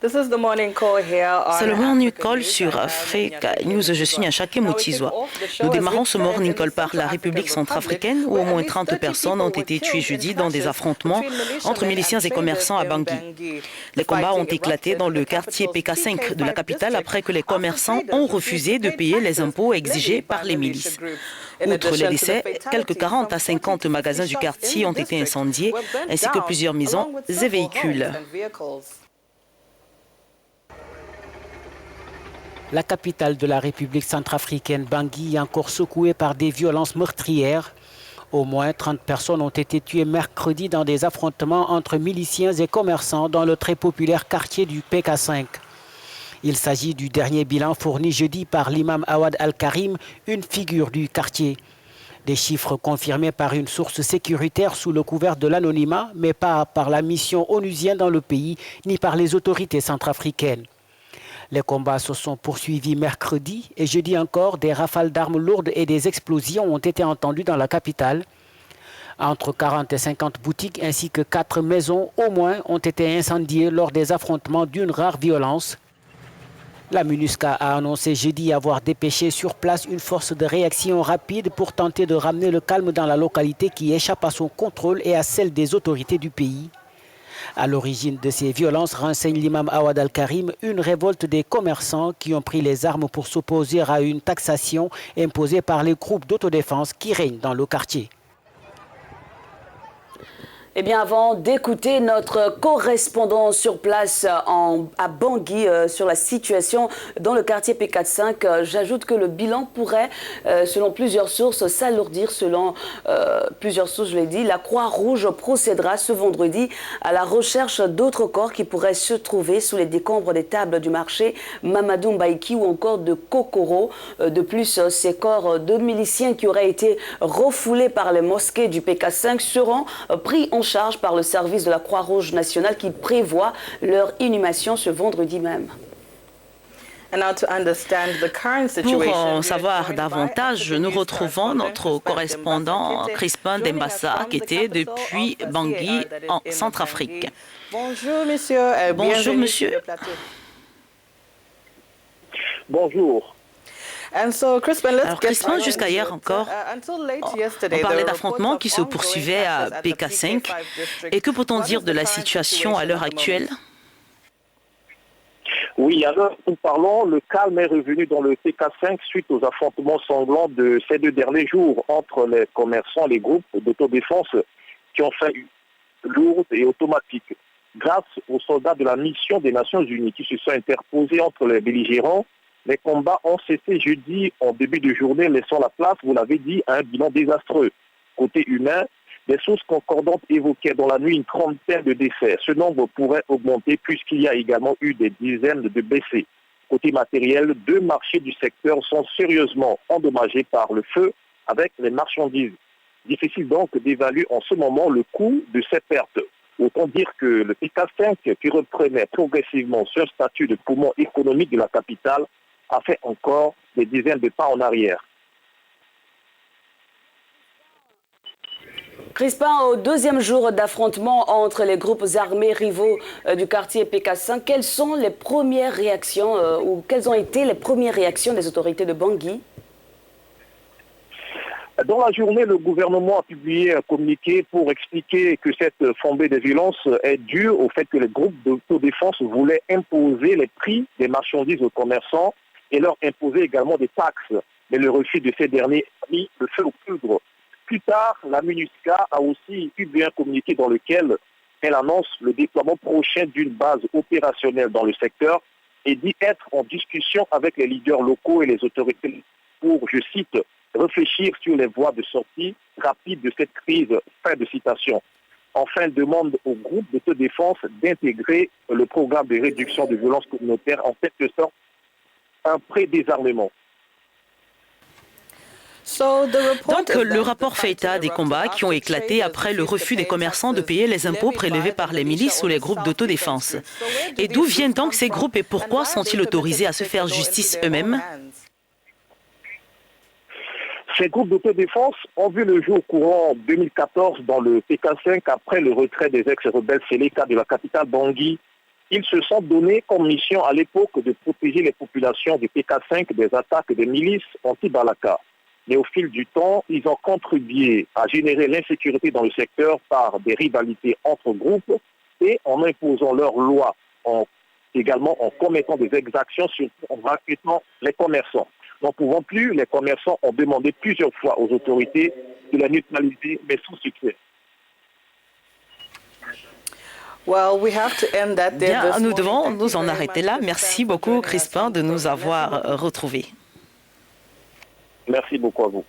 C'est le Morning Call sur Africa News. Je suis Nyashake Mutizwa. Nous démarrons ce Morning Call par la République centrafricaine où au moins 30 personnes ont été tuées jeudi dans des affrontements entre miliciens et commerçants à Bangui. Les combats ont éclaté dans le quartier PK5 de la capitale après que les commerçants ont refusé de payer les impôts exigés par les milices. Outre les décès, quelques 40 à 50 magasins du quartier ont été incendiés ainsi que plusieurs maisons et véhicules. La capitale de la République centrafricaine, Bangui, est encore secouée par des violences meurtrières. Au moins 30 personnes ont été tuées mercredi dans des affrontements entre miliciens et commerçants dans le très populaire quartier du PK5. Il s'agit du dernier bilan fourni jeudi par l'imam Awad Al-Karim, une figure du quartier. Des chiffres confirmés par une source sécuritaire sous le couvert de l'anonymat, mais pas par la mission onusienne dans le pays, ni par les autorités centrafricaines. Les combats se sont poursuivis mercredi et jeudi encore, des rafales d'armes lourdes et des explosions ont été entendues dans la capitale. Entre 40 et 50 boutiques ainsi que 4 maisons au moins ont été incendiées lors des affrontements d'une rare violence. La MINUSCA a annoncé jeudi avoir dépêché sur place une force de réaction rapide pour tenter de ramener le calme dans la localité qui échappe à son contrôle et à celle des autorités du pays. À l'origine de ces violences, renseigne l'imam Awad Al-Karim, une révolte des commerçants qui ont pris les armes pour s'opposer à une taxation imposée par les groupes d'autodéfense qui règnent dans le quartier. Eh bien, avant d'écouter notre correspondant sur place à Bangui sur la situation dans le quartier P45, j'ajoute que le bilan pourrait, selon plusieurs sources, s'alourdir. Selon plusieurs sources, je l'ai dit, la Croix-Rouge procédera ce vendredi à la recherche d'autres corps qui pourraient se trouver sous les décombres des tables du marché Mamadou Mbaïki ou encore de Kokoro. De plus, ces corps de miliciens qui auraient été refoulés par les mosquées du PK5 seront pris en charge par le service de la Croix-Rouge nationale qui prévoit leur inhumation ce vendredi même. Pour en savoir davantage, nous retrouvons notre correspondant Crispin Dembassa qui était depuis Bangui en Centrafrique. Bonjour monsieur. Bonjour monsieur. Bonjour. Alors Crispin, jusqu'à hier encore, on parlait d'affrontements qui se poursuivaient à PK5. Et que peut-on dire de la situation à l'heure actuelle? Oui, alors nous parlons, le calme est revenu dans le PK5 suite aux affrontements sanglants de ces 2 derniers jours entre les commerçants et les groupes d'autodéfense qui ont fait lourde et automatique. Grâce aux soldats de la mission des Nations Unies qui se sont interposés entre les belligérants, les combats ont cessé jeudi en début de journée, laissant la place, vous l'avez dit, à un bilan désastreux. Côté humain, des sources concordantes évoquaient dans la nuit une trentaine de décès. Ce nombre pourrait augmenter puisqu'il y a également eu des dizaines de blessés. Côté matériel, 2 marchés du secteur sont sérieusement endommagés par le feu avec les marchandises. Difficile donc d'évaluer en ce moment le coût de ces pertes. Autant dire que le PK5, qui reprenait progressivement ce statut de poumon économique de la capitale, a fait encore des dizaines de pas en arrière. Crispin, au 2e jour d'affrontement entre les groupes armés rivaux du quartier PK5, quelles sont les premières réactions ou quelles ont été les premières réactions des autorités de Bangui? Dans la journée, le gouvernement a publié un communiqué pour expliquer que cette flambée des violences est due au fait que les groupes d'autodéfense voulaient imposer les prix des marchandises aux commerçants et leur imposer également des taxes. Mais le refus de ces derniers a mis le feu aux poudres. Plus tard, la MINUSCA a aussi publié un communiqué dans lequel elle annonce le déploiement prochain d'une base opérationnelle dans le secteur et dit être en discussion avec les leaders locaux et les autorités pour, je cite, réfléchir sur les voies de sortie rapide de cette crise. Fin de citation. Enfin, elle demande au groupe d'autodéfense d'intégrer le programme de réduction de violences communautaires en quelque sorte un pré-désarmement. Donc, le rapport fait état des combats qui ont éclaté après le refus des commerçants de payer les impôts prélevés par les milices ou les groupes d'autodéfense. Et d'où viennent donc ces groupes et pourquoi sont-ils autorisés à se faire justice eux-mêmes? Ces groupes d'autodéfense ont vu le jour courant 2014 dans le PK5 après le retrait des ex-rebelles Séléka de la capitale Bangui Ils se sont donnés comme mission à l'époque de protéger les populations du PK5 des attaques des milices anti-Balaka. Mais au fil du temps, ils ont contribué à générer l'insécurité dans le secteur par des rivalités entre groupes et en imposant leurs lois, également en commettant des exactions en raquettant les commerçants. N'en pouvant plus, les commerçants ont demandé plusieurs fois aux autorités de la neutraliser, mais sans succès. Bien, nous devons nous en arrêter là. Merci beaucoup, Crispin, de nous avoir retrouvés. Merci beaucoup à vous.